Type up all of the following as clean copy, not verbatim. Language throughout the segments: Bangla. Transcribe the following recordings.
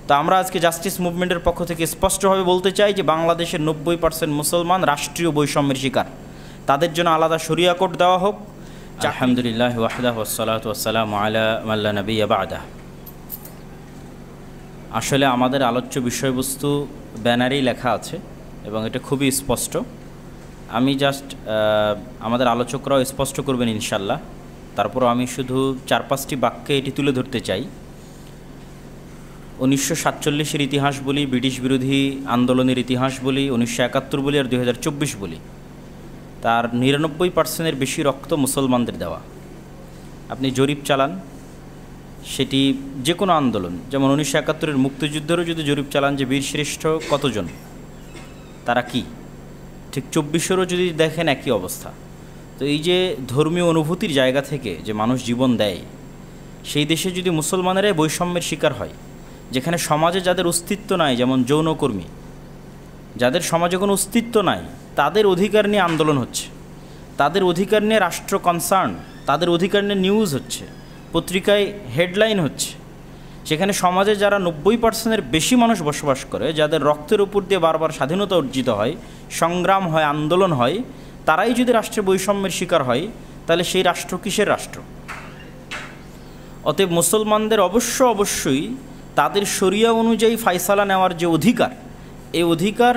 তো আমরা আজকে জাস্টিস মুভমেন্টের পক্ষ থেকে স্পষ্টভাবে বলতে চাই যে বাংলাদেশের 90% মুসলমান রাষ্ট্রীয় বৈষম্যের শিকার। তাদের জন্য আলাদা শরিয়া কোড দেওয়া হোক। আলহামদুলিল্লাহ ওয়াহদাহু ওয়াসসালাতু ওয়াসসালামু আলা মান লা নাবিয়্যা বা'দা। আসলে আমাদের আলোচ্য বিষয়বস্তু ব্যানারেই লেখা আছে এবং এটা খুবই স্পষ্ট। আমি জাস্ট আমাদের আলোচকরাও স্পষ্ট করবেন ইনশাল্লাহ। তারপরও আমি শুধু 4-5টি বাক্যে এটি তুলে ধরতে চাই। 1947-এর ইতিহাস বলি, ব্রিটিশ বিরোধী আন্দোলনের ইতিহাস বলি, 1971 বলি আর 2024 বলি, তার 99%-এর বেশি রক্ত মুসলমানদের দেওয়া। আপনি জরিপ চালান, সেটি যে কোনো আন্দোলন, যেমন 1971-এর মুক্তিযুদ্ধেরও যদি জরিপ চালান যে বীরশ্রেষ্ঠ কতজন, তারা কি, ঠিক 24-এরও যদি দেখেন একই অবস্থা। তো এই যে ধর্মীয় অনুভূতির জায়গা থেকে যে মানুষ জীবন দেয়, সেই দেশে যদি মুসলমানেরাই বৈষম্যের শিকার হয়, যেখানে সমাজে যাদের অস্তিত্ব নাই, যেমন যৌনকর্মী, যাদের সমাজে কোনো অস্তিত্ব নাই, তাদের অধিকার নিয়ে আন্দোলন হচ্ছে, তাদের অধিকার নিয়ে রাষ্ট্র কনসার্ন, তাদের অধিকার নিয়ে নিউজ হচ্ছে, পত্রিকায় হেডলাইন হচ্ছে, সেখানে সমাজে যারা 90%-এর বেশি মানুষ বসবাস করে, যাদের রক্তের উপর দিয়ে বারবার স্বাধীনতা অর্জিত হয়, সংগ্রাম হয়, আন্দোলন হয়, তারাই যদি রাষ্ট্রের বৈষম্যের শিকার হয়, তাহলে সেই রাষ্ট্র কিসের রাষ্ট্র? অতএব মুসলমানদের অবশ্যই তাদের শরিয়া অনুযায়ী ফায়সালা নেওয়ার যে অধিকার, এই অধিকার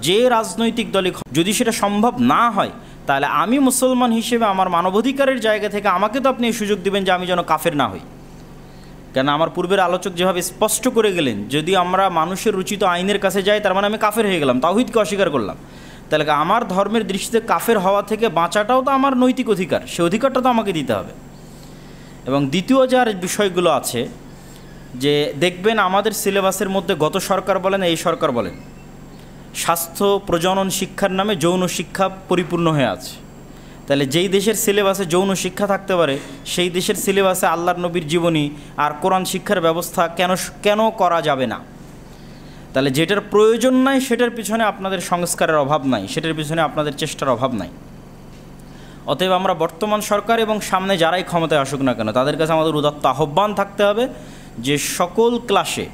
যে রাজনৈতিক দলে, যদি সেটা সম্ভব না হয়, তাহলে আমি মুসলমান হিসেবে আমার মানবাধিকারের জায়গা থেকে আমাকে তো আপনি এই সুযোগ দেবেন যে আমি যেন কাফের না হই। কেন আমার পূর্বের আলোচক যেভাবে স্পষ্ট করে গেলেন, যদি আমরা মানুষের রচিত আইনের কাছে যাই, তার মানে আমি কাফের হয়ে গেলাম, তাওহীদকে অস্বীকার করলাম। তাহলে আমার ধর্মের দৃষ্টিতে কাফের হওয়া থেকে বাঁচাটাও তো আমার নৈতিক অধিকার, সে অধিকারটা তো আমাকে দিতে হবে। এবং দ্বিতীয় যার বিষয়গুলো আছে, যে দেখবেন আমাদের সিলেবাসের মধ্যে গত সরকার বলেন, এই সরকার বলেন, স্বাস্থ্য প্রজনন শিক্ষার নামে যৌন শিক্ষা পরিপূর্ণ হয়ে আছে। তাহলে যেই দেশের সিলেবাসে যৌন শিক্ষা থাকতে পারে, সেই দেশের সিলেবাসে আল্লাহর নবীর জীবনী আর কোরআন শিক্ষার ব্যবস্থা কেন করা যাবে না? তাহলে যেটার প্রয়োজন নাই সেটার পিছনে আপনাদের সংস্কারের অভাব নাই, সেটার পিছনে আপনাদের চেষ্টার অভাব নাই। অতএব আমরা বর্তমান সরকার এবং সামনে যারাই ক্ষমতায় আসুক না কেন, তাদের কাছে আমাদের উদাত্ত আহ্বান থাকতে হবে যে সকল ক্লাসে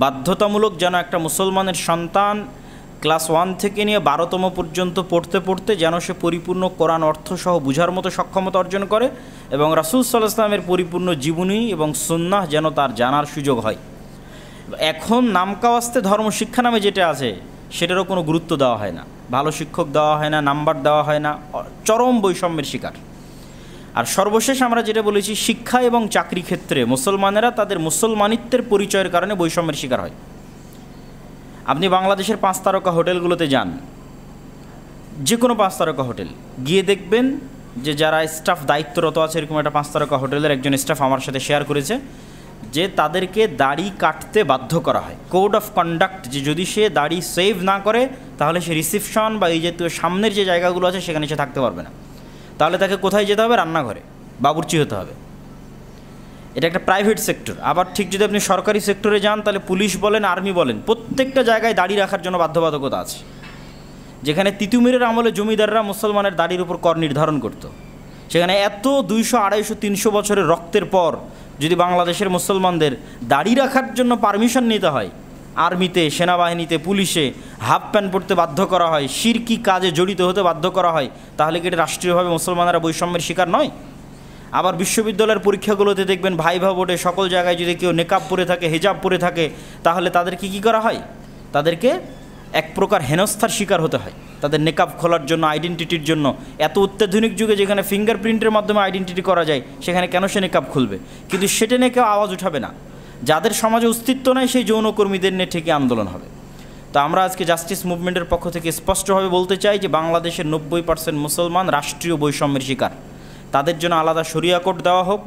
বাধ্যতামূলক যেন একটা মুসলমানের সন্তান ক্লাস 1 থেকে নিয়ে 12তম পর্যন্ত পড়তে যেন সে পরিপূর্ণ কোরআন অর্থসহ বুঝার মতো সক্ষমতা অর্জন করে, এবং রাসূল সাল্লাল্লাহু আলাইহি ওয়াসাল্লামের পরিপূর্ণ জীবনী এবং সুন্নাহ যেন তার জানার সুযোগ হয়। এখন নামকাওয়াস্তে ধর্মশিক্ষা নামে যেটা আছে, সেটারও কোনো গুরুত্ব দেওয়া হয় না, ভালো শিক্ষক দেওয়া হয় না, নাম্বার দেওয়া হয় না, চরম বৈষম্যের শিকার। আর সর্বশেষ আমরা যেটা বলেছি, শিক্ষা এবং চাকরি ক্ষেত্রে মুসলমানেরা তাদের মুসলমানিত্বের পরিচয়ের কারণে বৈষম্যের শিকার হয়। আপনি বাংলাদেশের 5 তারকা হোটেলগুলোতে যান, যে কোনো 5 তারকা হোটেল গিয়ে দেখবেন যে যারা স্টাফ দায়িত্বরত আছে, এরকম একটা 5 তারকা হোটেলের একজন স্টাফ আমার সাথে শেয়ার করেছে যে তাদেরকে দাড়ি কাটতে বাধ্য করা হয়। কোড অফ কন্ডাক্ট, যে যদি সে দাড়ি সেভ না করে তাহলে সে রিসেপশন বা এই জাতীয় সামনের যে জায়গাগুলো আছে সেখানে সে থাকতে পারবে না। তাহলে তাকে কোথায় যেতে হবে? রান্নাঘরে বাবুর্চি হতে হবে। এটা একটা প্রাইভেট সেক্টর। আবার ঠিক যদি আপনি সরকারি সেক্টরে যান, তাহলে পুলিশ বলেন, আর্মি বলেন, প্রত্যেকটা জায়গায় দাড়ি রাখার জন্য বাধ্যবাধকতা আছে। যেখানে তিতুমিরের আমলে জমিদাররা মুসলমানের দাড়ির উপর কর নির্ধারণ করত, সেখানে এত 200, 250, 300 বছরের রক্তের পর যদি বাংলাদেশের মুসলমানদের দাড়ি রাখার জন্য পারমিশন নিতে হয়, আর্মিতে, সেনাবাহিনীতে, পুলিশে হাফ প্যান্ট পরতে বাধ্য করা হয়, শিরকি কাজে জড়িত হতে বাধ্য করা হয়, তাহলে কি এটা রাষ্ট্রীয়ভাবে মুসলমানেরা বৈষম্যের শিকার নয়? আবার বিশ্ববিদ্যালয়ের পরীক্ষাগুলোতে দেখবেন ভাইভা বোর্ডে সকল জায়গায় যদি কেউ নেকাব পরে থাকে, হিজাব পরে থাকে, তাহলে তাদেরকে কী করা হয়? তাদেরকে এক প্রকার হেনস্থার শিকার হতে হয়। তাদের নেকাব খোলার জন্য, আইডেন্টিটির জন্য, এত অত্যাধুনিক যুগে যেখানে ফিঙ্গারপ্রিন্টের মাধ্যমে আইডেন্টিটি করা যায়, সেখানে কেন সে নেকাব খুলবে? কিন্তু সেটা নিয়ে কেউ আওয়াজ উঠাবে না। যাদের সমাজে অস্তিত্ব নাই সেই যৌনকর্মীদের নিয়ে ঠিকই আন্দোলন হবে। তো আমরা আজকে জাস্টিস মুভমেন্টের পক্ষ থেকে স্পষ্টভাবে বলতে চাই যে বাংলাদেশের 90% মুসলমান রাষ্ট্রীয় বৈষম্যের শিকার। তাদের জন্য আলাদা শরিয়া কোড দেওয়া হোক।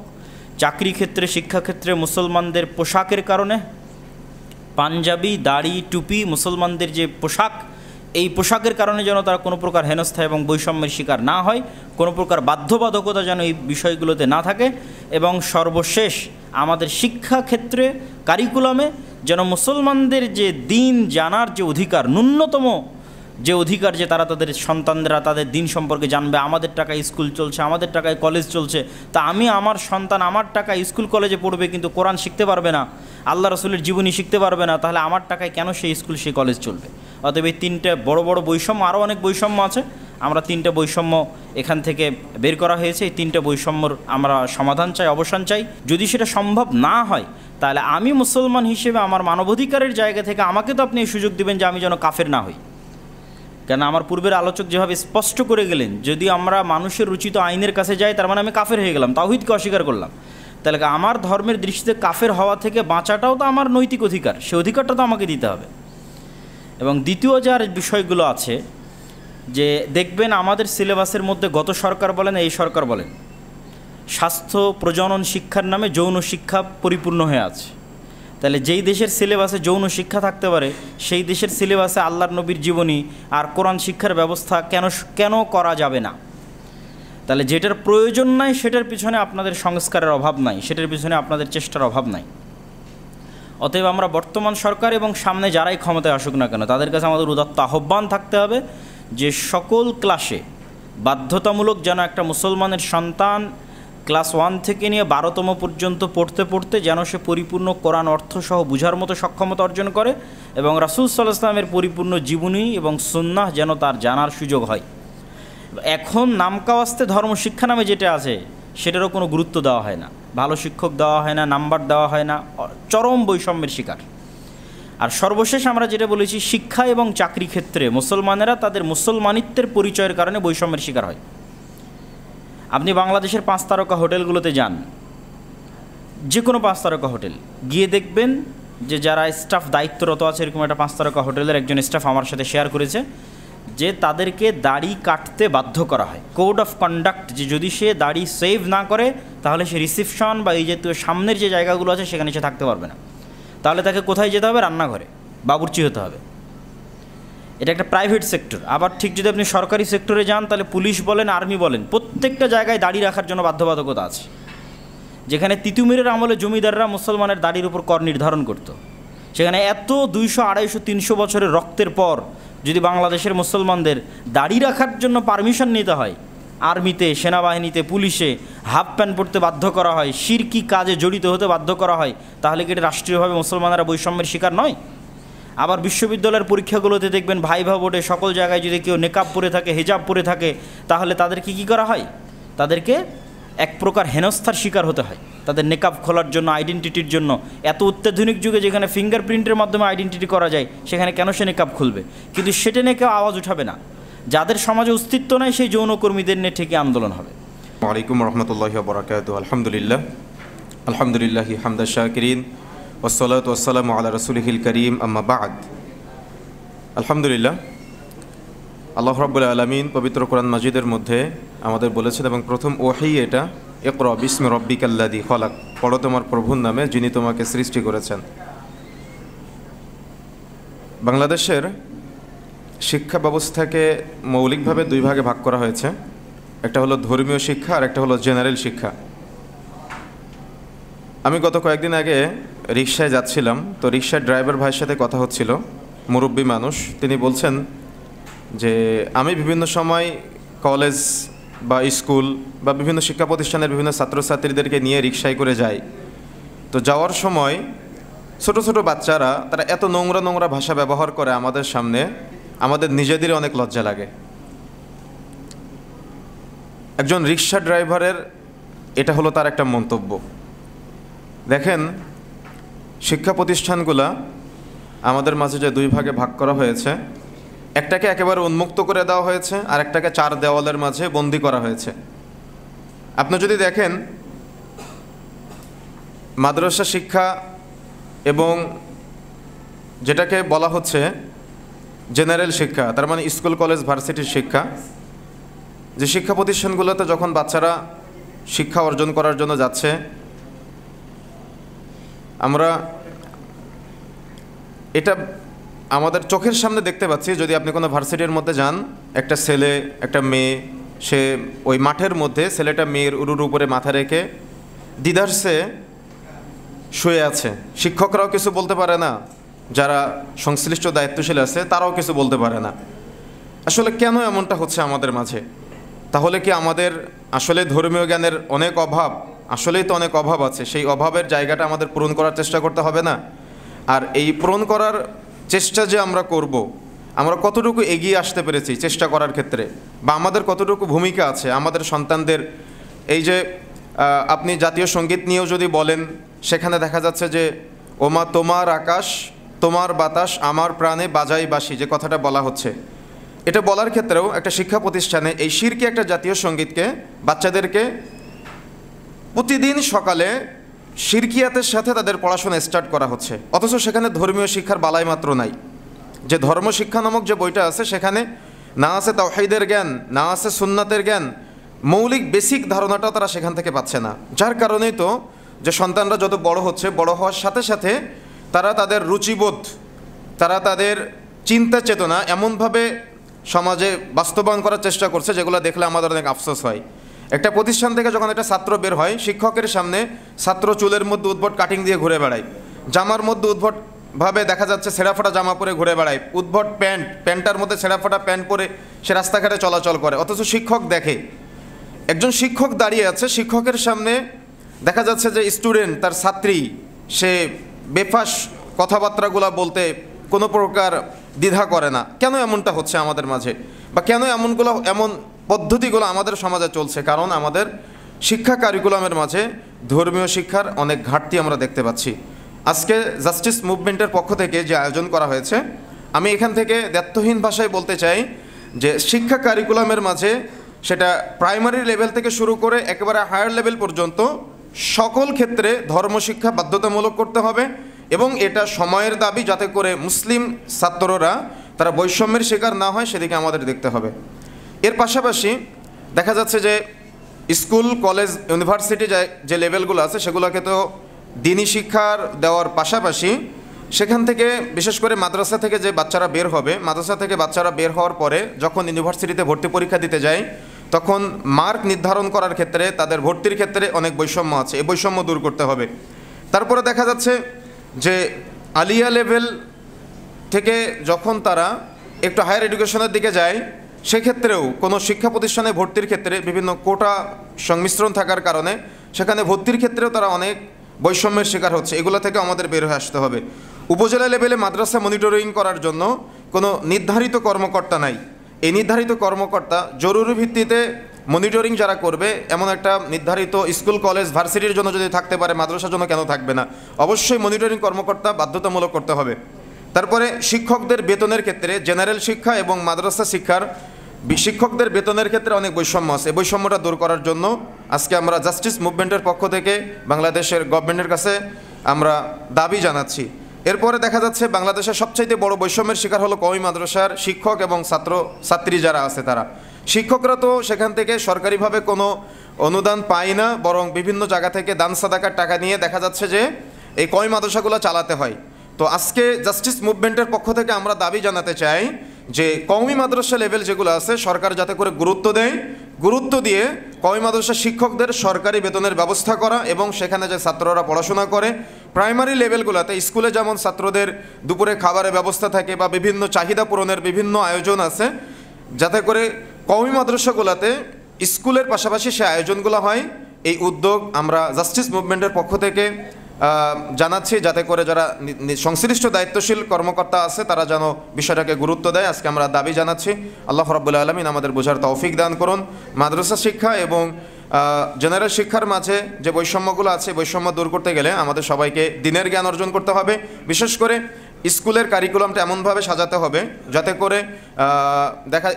চাকরি ক্ষেত্রে, শিক্ষাক্ষেত্রে মুসলমানদের পোশাকের কারণে, পাঞ্জাবি, দাড়ি, টুপি, মুসলমানদের যে পোশাক, এই পোশাকের কারণে যেন তারা কোনো প্রকার হেনস্থা এবং বৈষম্যের শিকার না হয়, কোনো প্রকার বাধ্যবাধকতা যেন এই বিষয়গুলোতে না থাকে। এবং সর্বশেষ আমাদের শিক্ষাক্ষেত্রে, কারিকুলামে যেন মুসলমানদের যে দিন জানার যে অধিকার, ন্যূনতম যে অধিকার যে তারা তাদের সন্তানরা তাদের দিন সম্পর্কে জানবে, আমাদের টাকায় স্কুল চলছে, আমাদের টাকায় কলেজ চলছে, তা আমি আমার সন্তান আমার টাকায় স্কুল কলেজে পড়বে কিন্তু কোরআন শিখতে পারবে না, আল্লাহ রসুলের জীবনী শিখতে পারবে না, তাহলে আমার টাকায় কেন সেই স্কুল সেই কলেজ চলবে? অতএব এই তিনটে বড় বড় বৈষম্য, আরও অনেক বৈষম্য আছে, আমরা তিনটে বৈষম্য এখান থেকে বের করা হয়েছে। এই তিনটে বৈষম্যর আমরা সমাধান চাই, অবসান চাই। যদি সেটা সম্ভব না হয় তাহলে আমি মুসলমান হিসেবে আমার মানবাধিকারের জায়গা থেকে আমাকে তো আপনি এই সুযোগ দেবেন যে আমি যেন কাফের না হই। কেন আমার পূর্বের আলোচক যেভাবে স্পষ্ট করে গেলেন, যদি আমরা মানুষের রচিত আইনের কাছে যাই তার মানে আমি কাফের হয়ে গেলাম, তাওহীদকে অস্বীকার করলাম। তাহলে আমার ধর্মের দৃষ্টিতে কাফের হওয়া থেকে বাঁচাটাও তো আমার নৈতিক অধিকার, সে অধিকারটা তো আমাকে দিতে হবে। এবং দ্বিতীয় যার বিষয়গুলো আছে, যে দেখবেন আমাদের সিলেবাসের মধ্যে গত সরকার বলেন এই সরকার বলেন, স্বাস্থ্য প্রজনন শিক্ষার নামে যৌন শিক্ষা পরিপূর্ণ হয়ে আছে। তাহলে যেই দেশের সিলেবাসে যৌন শিক্ষা থাকতে পারে সেই দেশের সিলেবাসে আল্লাহর নবীর জীবনী আর কোরআন শিক্ষার ব্যবস্থা কেন করা যাবে না? তাহলে যেটার প্রয়োজন নাই সেটার পিছনে আপনাদের সংস্কারের অভাব নাই, সেটার পিছনে আপনাদের চেষ্টার অভাব নাই। অতএব আমরা বর্তমান সরকার এবং সামনে যারাই ক্ষমতায় আসুক না কেন তাদের কাছে আমাদের উদাত্ত আহ্বান থাকতে হবে যে সকল ক্লাসে বাধ্যতামূলক যেন একটা মুসলমানের সন্তান ক্লাস 1 থেকে নিয়ে 12তম পর্যন্ত পড়তে পড়তে যেন সে পরিপূর্ণ কোরআন অর্থসহ বুঝার মতো সক্ষমতা অর্জন করে এবং রাসূল সাল্লাল্লাহু আলাইহি ওয়াসাল্লামের পরিপূর্ণ জীবনী এবং সুন্নাহ যেন তার জানার সুযোগ হয়। এখন নামকাওয়াস্তে ধর্মশিক্ষা নামে যেটা আছে সেটারও কোনো গুরুত্ব দেওয়া হয় না, ভালো শিক্ষক দেওয়া হয় না, নাম্বার দেওয়া হয় না, চরম বৈষম্যের শিকার। আর সর্বশেষ আমরা যেটা বলেছি, শিক্ষা এবং চাকরি ক্ষেত্রে মুসলমানেরা তাদের মুসলমানিত্বের পরিচয়ের কারণে বৈষম্যের শিকার হয়। আপনি বাংলাদেশের 5 তারকা হোটেলগুলোতে যান, যে কোনো 5 তারকা হোটেল গিয়ে দেখবেন যে যারা স্টাফ দায়িত্বরত আছে, এরকম একটা 5 তারকা হোটেলের একজন স্টাফ আমার সাথে শেয়ার করেছে যে তাদেরকে দাড়ি কাটতে বাধ্য করা হয়। কোড অফ কন্ডাক্ট, যে যদি সে দাড়ি সেভ না করে তাহলে সে রিসেপশন বা এই জাতীয় সামনের যে জায়গাগুলো আছে সেখানে সে থাকতে পারবে না। তাহলে তাকে কোথায় যেতে হবে? রান্নাঘরে বাবুর্চি হতে হবে। এটা একটা প্রাইভেট সেক্টর। আবার ঠিক যদি আপনি সরকারি সেক্টরে যান তাহলে পুলিশ বলেন, আর্মি বলেন, প্রত্যেকটা জায়গায় দাড়ি রাখার জন্য বাধ্যবাধকতা আছে। যেখানে তিতুমিরের আমলে জমিদাররা মুসলমানের দাড়ির উপর কর নির্ধারণ করত, সেখানে এত 200, 250, 300 বছরের রক্তের পর যদি বাংলাদেশের মুসলমানদের দাড়ি রাখার জন্য পারমিশন নিতে হয়, আর্মিতে, সেনাবাহিনীতে, পুলিশে হাফ প্যান্ট পরতে বাধ্য করা হয়, শিরকি কাজে জড়িত হতে বাধ্য করা হয়, তাহলে কি এটা রাষ্ট্রীয়ভাবে মুসলমানেরা বৈষম্যের শিকার নয়? আবার বিশ্ববিদ্যালয়ের পরীক্ষাগুলোতে দেখবেন ভাইভা বোর্ডে সকল জায়গায় যদি কেউ নেকাব পরে থাকে, হিজাব পরে থাকে, তাহলে তাদেরকে কী করা হয়? তাদেরকে এক প্রকার হেনস্থার শিকার হতে হয় তাদের নেকাব খোলার জন্য, আইডেন্টিটির জন্য। এত অত্যাধুনিক যুগে যেখানে ফিঙ্গারপ্রিন্টের মাধ্যমে আইডেন্টিটি করা যায় সেখানে কেন সে নেকাব খুলবে? কিন্তু সেটা নিয়ে কেউ আওয়াজ উঠাবে না। যাদের সমাজে অস্তিত্ব নাই সেই যৌনকর্মীদের নিয়ে ঠিকই আন্দোলন হবে। ওয়ালাইকুম রহমতুল্লাহি ওয়া বারাকাতুহু। আলহামদুলিল্লাহি হামদা শাকিরিন ওয়াসসালাতু ওয়াসসালামু আলা রাসূলিহিল কারীম, আম্মা বা'দ। আলহামদুলিল্লাহ, আল্লাহ রাব্বুল আলামিন পবিত্র কোরআন মাজিদের মধ্যে আমাদের বলেছেন এবং প্রথম ওহী এটা, ইকরা বিসমি রাব্বিকাল্লাযী খলাক, পড়ো তোমার প্রভুর নামে যিনি তোমাকে সৃষ্টি করেছেন। বাংলাদেশের শিক্ষা ব্যবস্থাকে মৌলিকভাবে 2 ভাগে ভাগ করা হয়েছে। একটা হলো ধর্মীয় শিক্ষা আর একটা হলো জেনারেল শিক্ষা। আমি গত কয়েকদিন আগে রিকশায় যাচ্ছিলাম, তো রিকশার ড্রাইভার ভাইয়ের সাথে কথা হচ্ছিল, মুরব্বী মানুষ। তিনি বলছেন যে আমি বিভিন্ন সময় কলেজ বা স্কুল বা বিভিন্ন শিক্ষা প্রতিষ্ঠানের বিভিন্ন ছাত্রছাত্রীদেরকে নিয়ে রিকশায় করে যাই। তো যাওয়ার সময় ছোট ছোট বাচ্চারা তারা এত নোংরা নোংরা ভাষা ব্যবহার করে আমাদের সামনে, আমাদের নিজেদেরই অনেক লজ্জা লাগে। একজন রিকশা ড্রাইভারের এটা হলো তার একটা মন্তব্য। দেখেন, শিক্ষা প্রতিষ্ঠানগুলা আমাদের মাঝে যে 2 ভাগে ভাগ করা হয়েছে, একটাকে একেবারে উন্মুক্ত করে দেওয়া হয়েছে আর একটাকে 4 দেওয়ালের মাঝে বন্দি করা হয়েছে। আপনি যদি দেখেন মাদ্রাসা শিক্ষা এবং যেটাকে বলা হচ্ছে জেনারেল শিক্ষা, তার মানে স্কুল কলেজ ভার্সিটির শিক্ষা, যে শিক্ষা প্রতিষ্ঠানগুলোতে যখন বাচ্চারা শিক্ষা অর্জন করার জন্য যাচ্ছে, আমরা এটা আমাদের চোখের সামনে দেখতে পাচ্ছি। যদি আপনি কোনো ভার্সিটির মধ্যে যান, একটা ছেলে একটা মেয়ে, সে ওই মাঠের মধ্যে ছেলেটা মেয়ের উরুর উপরে মাথা রেখে দ্বিধার্সে শুয়ে আছে। শিক্ষকরাও কিছু বলতে পারে না, যারা সংশ্লিষ্ট দায়িত্বশীল আছে তারাও কিছু বলতে পারে না। আসলে কেন এমনটা হচ্ছে আমাদের মাঝে? তাহলে কি আমাদের আসলে ধর্মীয় জ্ঞানের অনেক অভাব? আসলেই তো অনেক অভাব আছে, সেই অভাবের জায়গাটা আমাদের পূরণ করার চেষ্টা করতে হবে না? আর এই পূরণ করার চেষ্টা যে আমরা করব, আমরা কতটুকু এগিয়ে আসতে পেরেছি চেষ্টা করার ক্ষেত্রে, বা আমাদের কতটুকু ভূমিকা আছে আমাদের সন্তানদের, এই যে আপনি জাতীয় সঙ্গীত নিয়েও যদি বলেন, সেখানে দেখা যাচ্ছে যে ওমা তোমার আকাশ তোমার বাতাস আমার প্রাণে বাজাই বাঁশি, যে কথাটা বলা হচ্ছে, এটা বলার ক্ষেত্রেও একটা শিক্ষা প্রতিষ্ঠানে এই শিরকি একটা জাতীয় সঙ্গীতকে বাচ্চাদেরকে প্রতিদিন সকালে শিরকিয়াতের সাথে তাদের পড়াশোনা স্টার্ট করা হচ্ছে, অথচ সেখানে ধর্মীয় শিক্ষার বালাই মাত্র নাই। যে ধর্ম শিক্ষা নামক যে বইটা আছে, সেখানে না আছে তাওহীদের জ্ঞান, না আছে সুন্নাতের জ্ঞান, মৌলিক বেসিক ধারণাটাও তারা সেখান থেকে পাচ্ছে না। যার কারণেই তো যে সন্তানরা যত বড় হচ্ছে, বড় হওয়ার সাথে সাথে তারা তাদের রুচিবোধ, তারা তাদের চিন্তা চেতনা এমনভাবে সমাজে বাস্তবায়ন করার চেষ্টা করছে, যেগুলো দেখলে আমাদের অনেক আফসোস হয়। একটা প্রতিষ্ঠান থেকে যখন একটা ছাত্র বের হয়, শিক্ষকের সামনে ছাত্র চুলের মধ্যে উদ্ভট কাটিং দিয়ে ঘুরে বেড়ায়, জামার মধ্যে উদ্ভটভাবে দেখা যাচ্ছে ছেঁড়াফাটা জামা পরে ঘুরে বেড়ায়, উদ্ভট প্যান্টটার মধ্যে ছেঁড়াফাটা প্যান্ট পরে সে রাস্তাঘাটে চলাচল করে, অথচ শিক্ষক দেখে। একজন শিক্ষক দাঁড়িয়ে আছে, শিক্ষকের সামনে দেখা যাচ্ছে যে স্টুডেন্ট, তার ছাত্রী, সে বেফাস কথাবার্তাগুলো বলতে কোনো প্রকার দ্বিধা করে না। কেন এমনটা হচ্ছে আমাদের মাঝে, বা কেন এমন পদ্ধতিগুলো আমাদের সমাজে চলছে? কারণ আমাদের শিক্ষা কারিকুলামের মাঝে ধর্মীয় শিক্ষার অনেক ঘাটতি আমরা দেখতে পাচ্ছি। আজকে জাস্টিস মুভমেন্টের পক্ষ থেকে যে আয়োজন করা হয়েছে, আমি এখান থেকে দ্ব্যর্থহীন ভাষায় বলতে চাই যে শিক্ষা কারিকুলামের মাঝে, সেটা প্রাইমারি লেভেল থেকে শুরু করে একেবারে হায়ার লেভেল পর্যন্ত সকল ক্ষেত্রে ধর্মশিক্ষা বাধ্যতামূলক করতে হবে, এবং এটা সময়ের দাবি, যাতে করে মুসলিম ছাত্ররা তারা বৈষম্যের শিকার না হয়, সেদিকে আমাদের দেখতে হবে। এর পাশাপাশি দেখা যাচ্ছে যে স্কুল, কলেজ, ইউনিভার্সিটি যে লেভেলগুলো আছে, সেগুলোকে তো দিনী শিক্ষার দেওয়ার পাশাপাশি সেখান থেকে বিশেষ করে মাদ্রাসা থেকে যে বাচ্চারা বের হবে, মাদ্রাসা থেকে বাচ্চারা বের হওয়ার পরে যখন ইউনিভার্সিটিতে ভর্তি পরীক্ষা দিতে যায়, তখন মার্ক নির্ধারণ করার ক্ষেত্রে, তাদের ভর্তির ক্ষেত্রে অনেক বৈষম্য আছে, এই বৈষম্য দূর করতে হবে। তারপরে দেখা যাচ্ছে যে আলিয়া লেভেল থেকে যখন তারা একটু হায়ার এডুকেশনের দিকে যায়, সেক্ষেত্রেও কোনো শিক্ষা প্রতিষ্ঠানে ভর্তির ক্ষেত্রে বিভিন্ন কোটা সংমিশ্রণ থাকার কারণে সেখানে ভর্তির ক্ষেত্রেও তারা অনেক বৈষম্যের শিকার হচ্ছে। এগুলো থেকে আমাদের বের হয়ে আসতে হবে। উপজেলা লেভেলে মাদ্রাসা মনিটরিং করার জন্য কোনো নির্ধারিত কর্মকর্তা নাই। এই নির্ধারিত কর্মকর্তা জরুরি ভিত্তিতে মনিটরিং যারা করবে, এমন একটা নির্ধারিত স্কুল, কলেজ, ভার্সিটির জন্য যদি থাকতে পারে, মাদ্রাসার জন্য কেন থাকবে না? অবশ্যই মনিটরিং কর্মকর্তা বাধ্যতামূলক করতে হবে। তারপরে শিক্ষকদের বেতনের ক্ষেত্রে জেনারেল শিক্ষা এবং মাদ্রাসা শিক্ষার শিক্ষকদের বেতনের ক্ষেত্রে অনেক বৈষম্য আছে। এই বৈষম্যটা দূর করার জন্য আজকে আমরা জাস্টিস মুভমেন্টের পক্ষ থেকে বাংলাদেশের গভর্নমেন্টের কাছে আমরা দাবি জানাচ্ছি। এরপরে দেখা যাচ্ছে বাংলাদেশের সবচাইতে বড় বৈষম্যের শিকার হলো কওমি মাদ্রাসার শিক্ষক এবং ছাত্রী যারা আছে তারা। শিক্ষকরা তো সেখান থেকে সরকারিভাবে কোনো অনুদান পায় না, বরং বিভিন্ন জায়গা থেকে দান সাদাকার টাকা নিয়ে দেখা যাচ্ছে যে এই কওমি মাদ্রাসাগুলো চালাতে হয়। তো আজকে জাস্টিস মুভমেন্টের পক্ষ থেকে আমরা দাবি জানাতে চাই যে কওমি মাদ্রাসা লেভেল যেগুলো আছে, সরকার যাতে করে গুরুত্ব দেয়, গুরুত্ব দিয়ে কওমি মাদ্রাসা শিক্ষকদের সরকারি বেতনের ব্যবস্থা করা, এবং সেখানে যে ছাত্ররা পড়াশোনা করে প্রাইমারি লেভেলগুলোতে, স্কুলে যেমন ছাত্রদের দুপুরে খাবারের ব্যবস্থা থাকে বা বিভিন্ন চাহিদা পূরণের বিভিন্ন আয়োজন আছে, যাতে করে কওমি মাদ্রাসাগুলোতে স্কুলের পাশাপাশি সে আয়োজনগুলো হয়। এই উদ্যোগ আমরা জাস্টিস মুভমেন্টের পক্ষ থেকে জানাচ্ছি, যাতে করে যারা সংশ্লিষ্ট দায়িত্বশীল কর্মকর্তা আছে তারা যেন বিষয়টাকে গুরুত্ব দেয়। আজকে আমরা দাবি জানাচ্ছি। আল্লাহ রাব্বুল আলামিন আমাদের বোঝার তৌফিক দান করুন। মাদ্রাসা শিক্ষা এবং জেনারেল শিক্ষার মাঝে যে বৈষম্যগুলো আছে, বৈষম্য দূর করতে গেলে আমাদের সবাইকে দিনের জ্ঞান অর্জন করতে হবে। বিশেষ করে স্কুলের কারিকুলামটা এমনভাবে সাজাতে হবে যাতে করে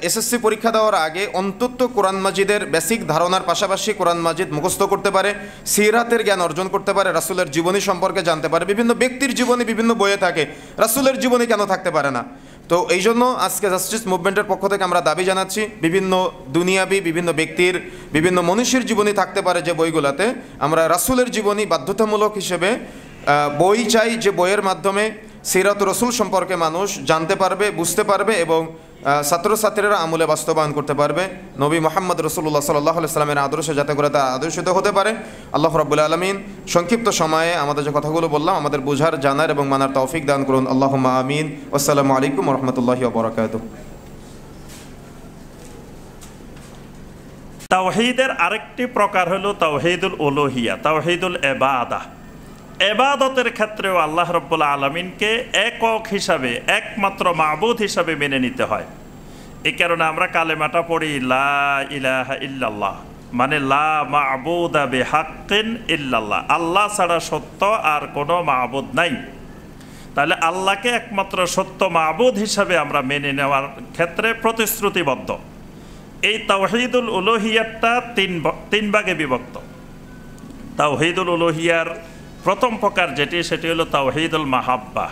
এসএসসি পরীক্ষা দেওয়ার আগে অন্তত কোরআন মাজিদের বেসিক ধারণার পাশাপাশি কোরআন মাজিদ মুখস্থ করতে পারে, সিরাতের জ্ঞান অর্জন করতে পারে, রাসূলের জীবনী সম্পর্কে জানতে পারে। বিভিন্ন ব্যক্তির জীবনী বিভিন্ন বইয়ে থাকে, রাসূলের জীবনী কেন থাকতে পারে না? তো এই জন্য আজকে জাস্টিস মুভমেন্টের পক্ষ থেকে আমরা দাবি জানাচ্ছি, বিভিন্ন দুনিয়াবি বিভিন্ন ব্যক্তির বিভিন্ন মনীষীর জীবনী থাকতে পারে যে বইগুলোতে, আমরা রাসূলের জীবনী বাধ্যতামূলক হিসেবে বই চাই, যে বইয়ের মাধ্যমে সিরাত রসুল সম্পর্কে মানুষ জানতে পারবে, বুঝতে পারবে এবং ছাত্রছাত্রীরা আমলে বাস্তবায়ন করতে পারবে। নবী মুহাম্মদ রাসূলুল্লাহ সাল্লাল্লাহু আলাইহি সাল্লামের আদর্শে যাতে করে তা আদর্শিত হতে পারে। আল্লাহ রাব্বুল আলামিন সংক্ষিপ্ত সময়ে আমাদের যে কথাগুলো বললাম আমাদের বোঝার, জানার এবং মানার তৌফিক দান করুন। আল্লাহুম্মা আমিন। আসসালামু আলাইকুম ওয়া রাহমাতুল্লাহি ওয়া বারাকাতুহু। তাওহীদের আরেকটি প্রকার হলো তাওহীদুল উলুহিয়া, তাওহীদুল ইবাদাহ। ইবাদতের ক্ষেত্রেও আল্লাহ রাব্বুল আলামিনকে একক হিসাবে, একমাত্র মাবুদ হিসাবে মেনে নিতে হয়। এই কারণে আমরা কালেমাটা পড়ি লা ইলাহা ইল্লাল্লাহ, মানে লা মা'বুদা বিহাক্কিন ইল্লাল্লাহ, আল্লাহ ছাড়া সত্য আর কোনো মাবুদ নাই। তাহলে আল্লাহকে একমাত্র সত্য মাবুদ হিসাবে আমরা মেনে নেওয়ার ক্ষেত্রে প্রতিশ্রুতিবদ্ধ। এই তাওহীদুল উলুহিয়াতটা তিন ভাগে বিভক্ত। তাওহীদুল উলুহিয়ার প্রথম প্রকার যেটি, সেটি হলো তাওহীদুল মাহাব্বাহ।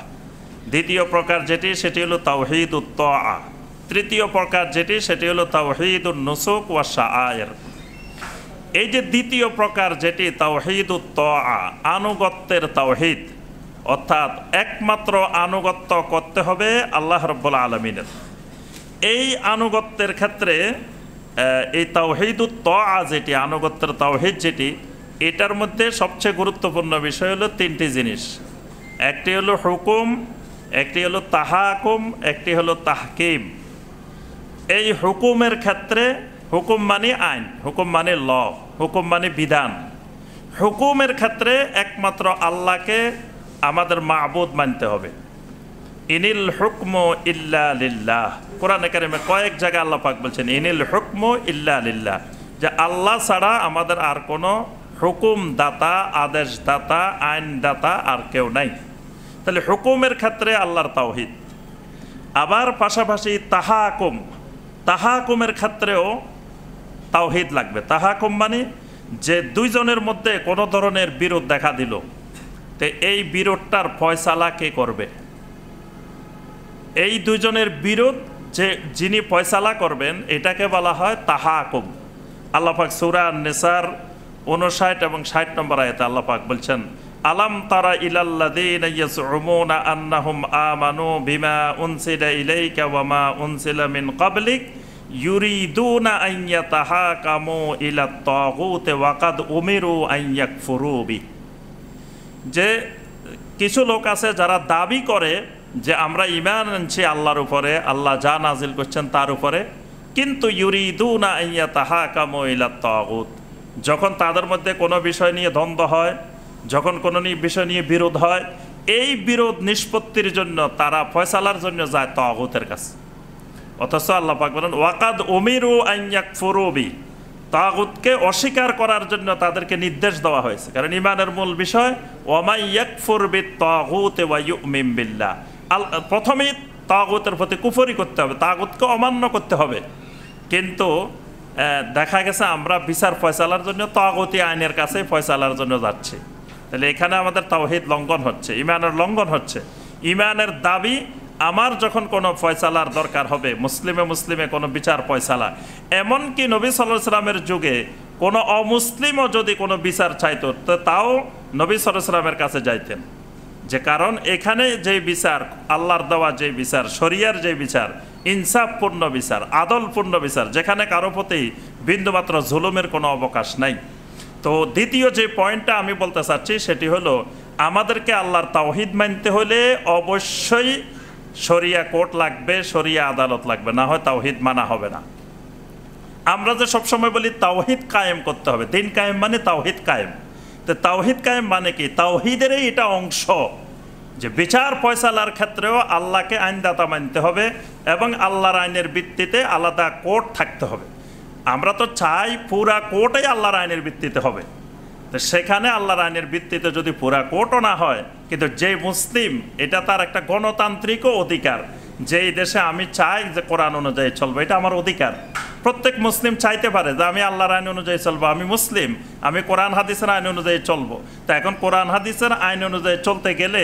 দ্বিতীয় প্রকার যেটি, সেটি হলো তাওহীদুত তাআ। তৃতীয় প্রকার যেটি, সেটি হলো তাওহীদুন নুসুক ওয়া শাআয়ের। এই যে দ্বিতীয় প্রকার যেটি তাওহীদুত তাআ, আনুগত্যের তাওহীদ, অর্থাৎ একমাত্র আনুগত্য করতে হবে আল্লাহ রাব্বুল আলামিনের। এই আনুগত্যের ক্ষেত্রে এই তাওহীদুত তাআ যেটি, আনুগত্যের তাওহীদ যেটি, এটার মধ্যে সবচেয়ে গুরুত্বপূর্ণ বিষয় হলো তিনটি জিনিস। একটি হলো হুকুম, একটি হলো তাহাকুম, একটি হলো তাহকিম। এই হুকুমের ক্ষেত্রে, হুকুম মানে আইন, হুকুম মানে ল, হুকুম মানে বিধান। হুকুমের ক্ষেত্রে একমাত্র আল্লাহকে আমাদের মাবুদ মানতে হবে। ইনিল হুকমু ইল্লা লিল্লাহ, কোরআনে কারিমে কয়েক জায়গায় আল্লাহ পাক বলছেন ইনিল হুকমু ইল্লা লিল্লাহ, যে আল্লাহ ছাড়া আমাদের আর কোনো হুকুম দাতা, আদেশ দাতা, আইন দাতা আর কেউ নাই। তাহলে হুকুমের ক্ষেত্রে আল্লাহর তাওহীদ। আবার পাশাপাশি তাহাকুম, তাহাকুমের ক্ষেত্রেও তাওহীদ লাগবে। তাহাকুম মানে যে দুইজনের মধ্যে কোনো ধরনের বিরোধ দেখা দিল, তো এই বিরোধটার ফয়সালা কে করবে? এই দুইজনের বিরোধ যে যিনি ফয়সালা করবেন, এটাকে বলা হয় তাহাকুম। আল্লাহ পাক সূরা আন-নিসার 59 এবং 60 নম্বর আয়াতে আল্লাহ পাক বলছেন, আলাম তারা ইলাল্লাযীনা ইয়াজউমুনা আন্নাহুম আমানু বিমা উনসিলা ইলাইকা ওয়া মা উনসিলা মিন ক্বাবলিক ইউরিদুনা আন ইয়াতাহাকামু ইলাত তাগুত ওয়া কাদ উমিরু আন ইয়াকফুরু বি। যে কিছু লোক আছে যারা দাবি করে যে আমরা ঈমান আনছি আল্লাহর উপরে, আল্লাহ যা নাজিল করছেন তার উপরে, কিন্তু ইউরিদুনা আন ইয়াতাহাকামু ইলাত তাগুত, যখন তাদের মধ্যে কোনো বিষয় নিয়ে দ্বন্দ্ব হয়, যখন কোনো বিষয় নিয়ে বিরোধ হয়, এই বিরোধ নিষ্পত্তির জন্য তারা ফয়সালার জন্য যায় তাগুতের কাছে। অথচ আল্লাহ পাক বলেন ওয়াকাদ উমিরু আন ইয়াকফুরু বি, তাগুতকে অস্বীকার করার জন্য তাদেরকে নির্দেশ দেওয়া হয়েছে। কারণ ঈমানের মূল বিষয় ওয়ামা ইয়াকফুর বিত তাগুত ওয়া ইউমিন বিল্লাহ, প্রথমেই তাগুতের প্রতি কুফরি করতে হবে, তাগুতকে অমান্য করতে হবে। কিন্তু দেখা গেছে আমরা বিচার ফয়সালার জন্য তাগুতি আইনের কাছে ফয়সালার জন্য যাচ্ছি। তাহলে এখানে আমাদের তাওহীদ লঙ্ঘন হচ্ছে, ঈমানের লঙ্ঘন হচ্ছে। ঈমানের দাবি আমার যখন কোনো ফয়সালার দরকার হবে, মুসলিমে কোনো বিচার ফয়সালা, এমনকি নবী সাল্লাল্লাহু আলাইহি ওয়াসাল্লামের যুগে কোনো অমুসলিমও যদি কোনো বিচার চাইতো, তো তাও নবী সাল্লাল্লাহু আলাইহি ওয়াসাল্লামের কাছে যাইতেন। যে কারণ এখানে যে বিচার, আল্লাহর দেওয়া যে বিচার, শরিয়ার যে বিচার, ইনসাফপূর্ণ বিচার, আদলপূর্ণ বিচার, যেখানে কারো প্রতি বিন্দুমাত্র জুলুমের কোনো অবকাশ নাই। তো দ্বিতীয় যে পয়েন্টটা আমি বলতে চাচ্ছি সেটি হলো, আমাদেরকে আল্লাহর তাওহীদ মানতে হলে অবশ্যই শরিয়া কোর্ট লাগবে, শরিয়া আদালত লাগবে, না হয় তাওহীদ মানা হবে না। আমরা যে সবসময় বলি তাওহীদ কায়েম করতে হবে, দিন কায়েম মানে তাওহীদ কায়েম। তো তাওহীদ কায়েম মানে কি? তাওহীদেরই এটা অংশ যে বিচার ফয়সালার ক্ষেত্রেও আল্লাহকে আইনদাতা মানতে হবে এবং আল্লাহর আইনের ভিত্তিতে আলাদা কোর্ট থাকতে হবে। আমরা তো চাই পুরা কোর্টই আল্লাহর আইনের ভিত্তিতে হবে। তো সেখানে আল্লাহর আইনের ভিত্তিতে যদি পুরা কোর্টও না হয়, কিন্তু যে মুসলিম, এটা তার একটা গণতান্ত্রিক অধিকার, যেই দেশে আমি চাই যে কোরআন অনুযায়ী চলবো, এটা আমার অধিকার। প্রত্যেক মুসলিম চাইতে পারে যে আমি আল্লাহর আইন অনুযায়ী চলবো, আমি মুসলিম, আমি কোরআন হাদিসের আইন অনুযায়ী চলবো। তা এখন কোরআন হাদিসের আইন অনুযায়ী চলতে গেলে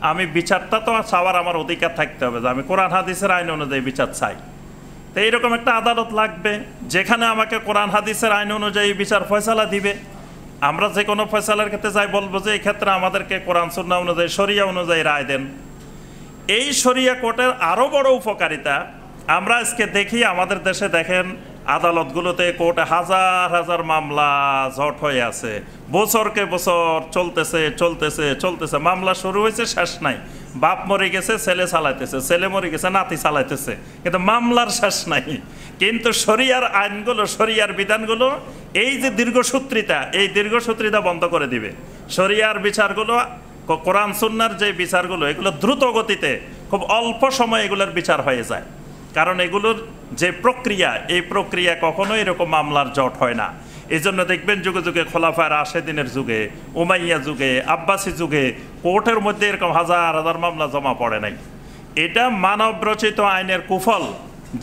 আমি বিচারটা তো চাওয়ার আমার অধিকার থাকতে হবে যে আমি কোরআন হাদিসের আইন অনুযায়ী বিচার চাই। তো এইরকম একটা আদালত লাগবে যেখানে আমাকে কোরআন হাদিসের আইন অনুযায়ী বিচার ফয়সালা দিবে। আমরা যে কোনো ফয়সালার ক্ষেত্রে যাই বলবো যে এই ক্ষেত্রে আমাদেরকে কোরআন সুন্নাহ অনুযায়ী, শরিয়া অনুযায়ী রায় দেন। এই শরিয়া কোর্টের আরও বড় উপকারিতা আমরা আজকে দেখি, আমাদের দেশে দেখেন আদালতগুলোতে কোর্টে হাজার হাজার মামলা জট হয়ে আছে, বছরকে বছর চলতেছে, মামলা শুরু হয়েছে শেষ নাই, বাপ মরে গেছে ছেলে চালাইতেছে, ছেলে মরে গেছে নাতি চালাইতেছে, কিন্তু মামলার শেষ নাই। কিন্তু শরিয়ার আইনগুলো, শরিয়ার বিধানগুলো এই যে দীর্ঘসূত্রিতা, এই দীর্ঘসূত্রিতা বন্ধ করে দিবে। শরিয়ার বিচারগুলো, কোরআন সুন্নাহর যে বিচারগুলো, এগুলো দ্রুত গতিতে খুব অল্প সময়ে এগুলোর বিচার হয়ে যায়। কারণ এগুলোর যে প্রক্রিয়া, এই প্রক্রিয়া কখনোই এরকম মামলার জট হয় না। এই জন্য দেখবেন যুগে যুগে খোলাফায়ে রাশেদিনের যুগে, উমাইয়া যুগে, আব্বাসী যুগে কোর্টের মধ্যে এরকম হাজার হাজার মামলা জমা পড়ে নাই। এটা মানব রচিত আইনের কুফল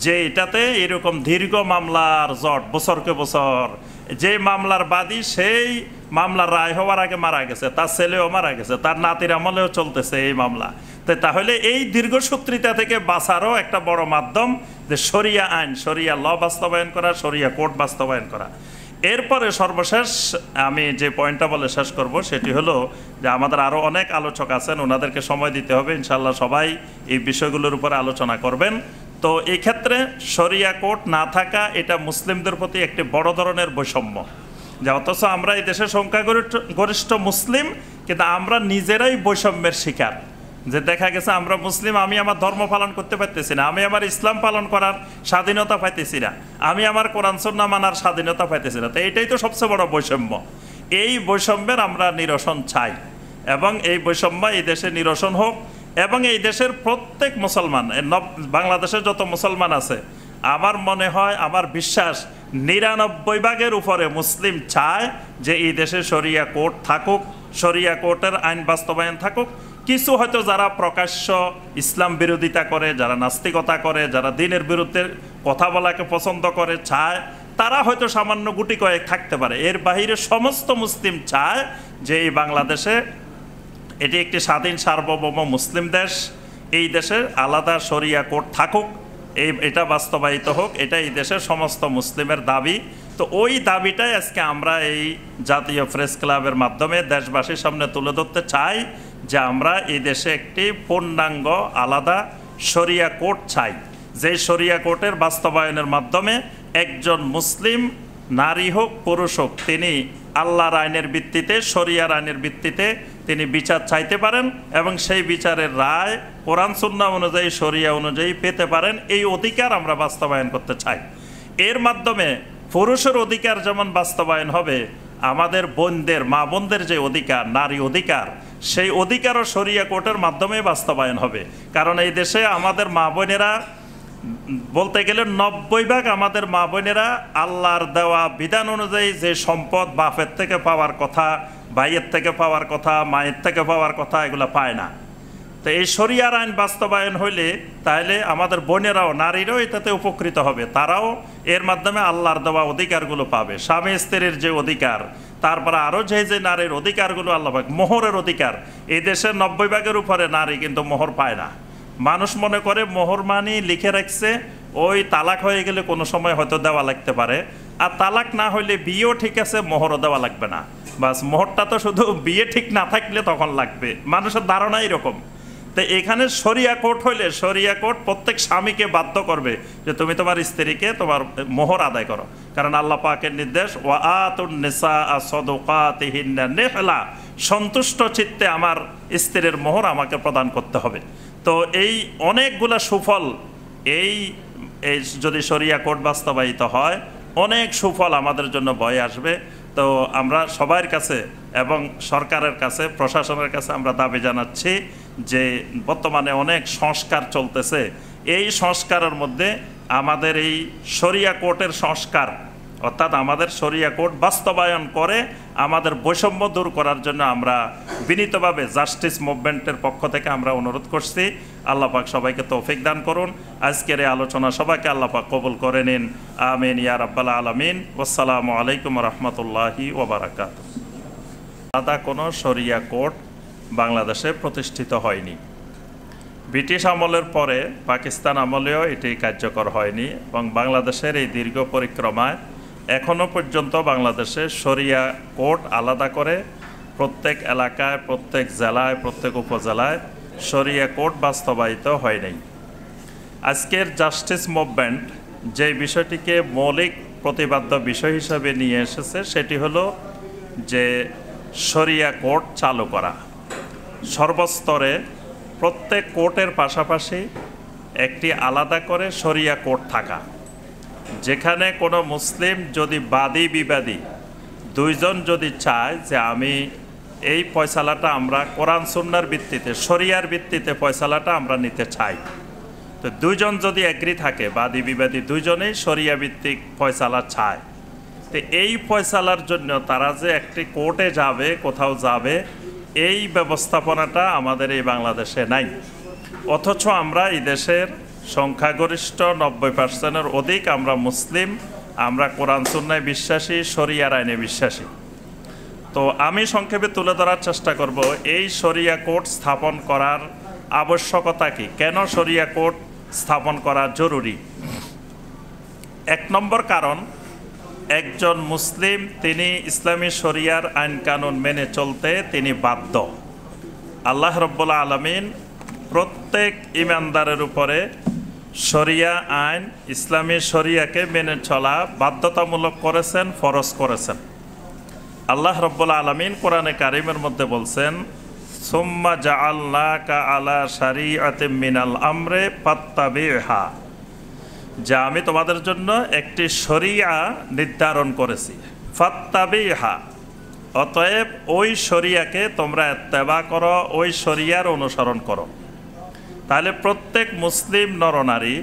যে এটাতে এরকম দীর্ঘ মামলার জট, বছরকে বছর। যে মামলার বাদী সেই মামলার রায় হওয়ার আগে মারা গেছে, তার ছেলেও মারা গেছে, তার নাতির আমলেও চলতেছে এই মামলা। তাহলে এই দীর্ঘসূত্রিতা থেকে বাঁচারও একটা বড় মাধ্যম যে শরিয়া আইন, শরিয়া ল বাস্তবায়ন করা, শরিয়া কোর্ট বাস্তবায়ন করা। এরপরে সর্বশেষ আমি যে পয়েন্টটা বলে শেষ করব সেটি হলো যে আমাদের আরও অনেক আলোচক আছেন, ওনাদেরকে সময় দিতে হবে, ইনশাল্লাহ সবাই এই বিষয়গুলোর উপরে আলোচনা করবেন। তো এই ক্ষেত্রে শরিয়া কোর্ট না থাকা এটা মুসলিমদের প্রতি একটি বড় ধরনের বৈষম্য, যে অথচ আমরা এই দেশে সংখ্যাগরিষ্ঠ মুসলিম, কিন্তু আমরা নিজেরাই বৈষম্যের শিকার। যে দেখা গেছে আমরা মুসলিম, আমি আমার ধর্ম পালন করতে পারতেছি না, আমি আমার ইসলাম পালন করার স্বাধীনতা পাইতেছি না, আমি আমার কোরআন সুন্নাহ মানার স্বাধীনতা পাইতেছি না। তো এটাই তো সবচেয়ে বড় বৈষম্য। এই বৈষম্যের আমরা নিরসন চাই, এবং এই বৈষম্য এই দেশে নিরসন হোক। এবং এই দেশের প্রত্যেক মুসলমান, বাংলাদেশের যত মুসলমান আছে, আমার মনে হয়, আমার বিশ্বাস 99% উপরে মুসলিম চায় যে এই দেশে শরিয়া কোর্ট থাকুক, শরিয়া কোর্টের আইন বাস্তবায়ন থাকুক। কিছু হয়তো যারা প্রকাশ্য ইসলাম বিরোধিতা করে, যারা নাস্তিকতা করে, যারা দ্বীনের বিরুদ্ধে কথা বলাকে পছন্দ করে, চায়, তারা হয়তো সামান্য গুটি কয়েক থাকতে পারে। এর বাহিরে সমস্ত মুসলিম চায় যে এই বাংলাদেশে এটি একটি স্বাধীন সার্বভৌম মুসলিম দেশ, এই দেশে আলাদা শরিয়া কোর্ট থাকুক, এটা বাস্তবায়িত হোক, এটা এই দেশের সমস্ত মুসলিমের দাবি। তো ওই দাবিটাই আজকে আমরা এই জাতীয় প্রেস ক্লাবের মাধ্যমে দেশবাসীর সামনে তুলে ধরতে চাই, যে আমরা এই দেশে একটি পূর্ণাঙ্গ আলাদা শরিয়া কোর্ট চাই, যে শরিয়া কোর্টের বাস্তবায়নের মাধ্যমে একজন মুসলিম নারী হোক পুরুষ হোক, তিনি আল্লাহর আইনের ভিত্তিতে, শরিয়ার আইনের ভিত্তিতে তিনি বিচার চাইতে পারেন, এবং সেই বিচারের রায় কোরআন সুন্নাহ অনুযায়ী, শরিয়া অনুযায়ী পেতে পারেন। এই অধিকার আমরা বাস্তবায়ন করতে চাই। এর মাধ্যমে পুরুষের অধিকার যেমন বাস্তবায়ন হবে, আমাদের বোনদের, মা বোনদের যে অধিকার, নারী অধিকার, সেই অধিকারও শরিয়া কোর্টের মাধ্যমে বাস্তবায়ন হবে। কারণ এই দেশে আমাদের মা বোনেরা, বলতে গেলে 90% আমাদের মা বোনেরা আল্লাহর দেওয়া বিধান অনুযায়ী যে সম্পদ বাপের থেকে পাওয়ার কথা, ভাইয়ের থেকে পাওয়ার কথা, মায়ের থেকে পাওয়ার কথা, এগুলো পায় না। তো এই শরিয়ার আইন বাস্তবায়ন হইলে তাহলে আমাদের বোনেরাও, নারীরাও এটাতে উপকৃত হবে, তারাও এর মাধ্যমে আল্লাহর দেওয়া অধিকারগুলো পাবে। স্বামী স্ত্রীর যে অধিকার, তারপরে আরও যে নারীর অধিকারগুলো, আল্লাহ পাক মোহরের অধিকার, এই দেশের 90% উপরে নারী কিন্তু মোহর পায় না। মানুষ মনে করে মোহর মানি লিখে রাখছে, ওই তালাক হয়ে গেলে কোনো সময় হয়তো দেওয়া লাগতে পারে, আর তালাক না হইলে বিয়েও ঠিক আছে, মোহরও দেওয়া লাগবে না। বাস মোহরটা তো শুধু বিয়ে ঠিক না থাকলে তখন লাগবে, মানুষের ধারণা এরকম। তো এখানে শরিয়া কোর্ট হইলে, শরিয়া কোর্ট প্রত্যেক স্বামীকে বাধ্য করবে যে তুমি তোমার স্ত্রীকে তোমার মোহর আদায় করো। কারণ আল্লাহ পাকের নির্দেশ, ওয়া আতুন নিসা সাদাকাতিহিন্না নিহলা, সন্তুষ্ট চিত্তে আমার স্ত্রীর মোহর আমাকে প্রদান করতে হবে। তো এই অনেকগুলা সুফল, এই যদি শরিয়া কোর্ট বাস্তবায়িত হয়, অনেক সুফল আমাদের জন্য বয়ে আসবে। তো আমরা সবার কাছে এবং সরকারের কাছে, প্রশাসনের কাছে আমরা দাবি জানাচ্ছি যে বর্তমানে অনেক সংস্কার চলতেছে, এই সংস্কারের মধ্যে আমাদের এই শরিয়া কোর্টের সংস্কার, অর্থাৎ আমাদের শরিয়া কোর্ট বাস্তবায়ন করে আমাদের বৈষম্য দূর করার জন্য আমরা বিনীতভাবে জাস্টিস মুভমেন্টের পক্ষ থেকে আমরা অনুরোধ করছি। আল্লাহ পাক সবাইকে তৌফিক দান করুন। আজকের এই আলোচনা সবাইকে আল্লাহ পাক কবুল করে নিন, আমিন ইয়া রাব্বাল আলামিন। আসসালামু আলাইকুম রহমতুল্লাহি ওয়া বারাকাতুহু। আলাদা কোনো শরিয়া কোর্ট বাংলাদেশে প্রতিষ্ঠিত হয়নি। ব্রিটিশ আমলের পরে পাকিস্তান আমলেও এটি কার্যকর হয়নি, এবং বাংলাদেশের এই দীর্ঘ পরিক্রমায় এখনও পর্যন্ত বাংলাদেশে শরিয়া কোর্ট আলাদা করে প্রত্যেক এলাকায়, প্রত্যেক জেলায়, প্রত্যেক উপজেলায় শরিয়া কোর্ট বাস্তবায়িত হয় নাই। আজকের জাস্টিস মুভমেন্ট যে বিষয়টিকে মৌলিক প্রতিপাদ্য বিষয় হিসাবে নিয়ে এসেছে, সেটি হলো যে শরিয়া কোর্ট চালু করা, সর্বস্তরে প্রত্যেক কোর্টের পাশাপাশি একটি আলাদা করে শরিয়া কোর্ট থাকা, যেখানে কোনো মুসলিম যদি বাদী বিবাদী দুইজন যদি চায় যে আমি এই ফয়সালাটা আমরা কোরআন সুন্নাহর ভিত্তিতে শরিয়ার ভিত্তিতে ফয়সালাটা আমরা নিতে চাই, তো দুইজন যদি এগ্রি থাকে বাদী বিবাদী দুইজনেই শরিয়া ভিত্তিক ফয়সালা চায়, তো এই ফয়সালার জন্য তারা যে একটি কোর্টে যাবে কোথাও যাবে এই ব্যবস্থাপনাটা আমাদের এই বাংলাদেশে নাই। অথচ আমরা এই দেশের সংখ্যাগরিষ্ঠ 90%-এর অধিক আমরা মুসলিম, আমরা কোরআন সুন্নায় বিশ্বাসী, শরিয়ার আইনে বিশ্বাসী। তো আমি সংক্ষেপে তুলে ধরার চেষ্টা করব এই শরিয়া কোর্ট স্থাপন করার আবশ্যকতা কি, কেন শরিয়া কোর্ট স্থাপন করা জরুরি। 1 নম্বর কারণ, একজন মুসলিম তিনি ইসলামী শরিয়ার আইন কানুন মেনে চলতে তিনি বাধ্য। আল্লাহ রাব্বুল আলামিন প্রত্যেক ঈমানদারের উপরে শরিয়া আইন ইসলামী শরিয়াকে মেনে চলা বাধ্যতামূলক করেছেন, ফরজ করেছেন। আল্লাহ রাব্বুল আলামিন কোরআনে কারিমের মধ্যে বলছেন, সুম্মা জাআলনাকা আলা শারিআতিম মিনাল আমরে ফাত্তাবিহা, যা আমি তোমাদের জন্য একটি শরিয়া নির্ধারণ করেছি, ফাত্তাবিহা, অতএব ওই শরিয়াকে তোমরা ইত্তেবা করো, ওই শরিয়ার অনুসরণ করো। তাহলে প্রত্যেক মুসলিম নরনারী